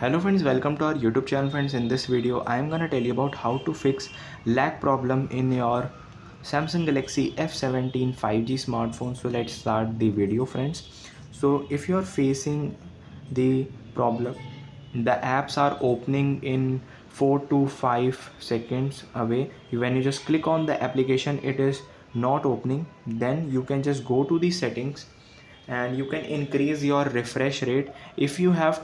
Hello friends, welcome to our YouTube channel friends. In this video I am gonna tell you about how to fix lag problem in your Samsung Galaxy F17 5G smartphone. So let's start the video friends. So if you are facing the problem, the apps are opening in 4 to 5 seconds away. When you just click on the application, it is not opening. Then you can just go to the settings and you can increase your refresh rate. If you have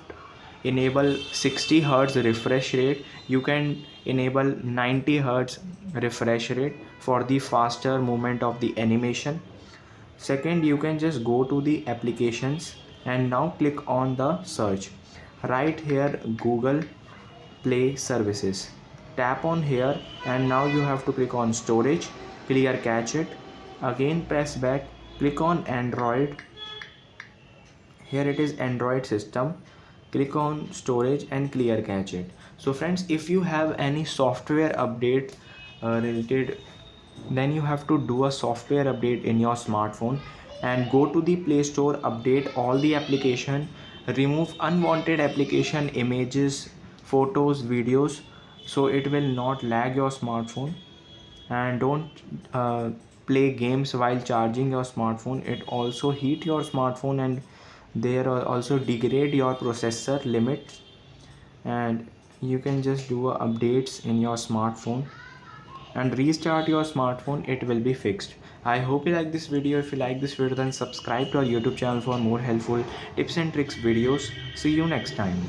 enable 60 hertz refresh rate, you can enable 90 hertz refresh rate for the faster movement of the animation. Second, you can just go to the applications and now click on the search. Right here, Google Play Services. Tap on here and now you have to click on storage, clear cache it. Again press back, click on Android. Here it is Android system. Click on storage and clear cache it. So friends, if you have any software update related, then you have to do a software update in your smartphone and go to the Play Store, update all the application, remove unwanted application, images, photos, videos, so it will not lag your smartphone. And don't play games while charging your smartphone. It also heat your smartphone and there are also degrade your processor limits. And you can just do updates in your smartphone and restart your smartphone, it will be fixed. I hope you like this video. If you like this video, then subscribe to our YouTube channel for more helpful tips and tricks videos. See you next time.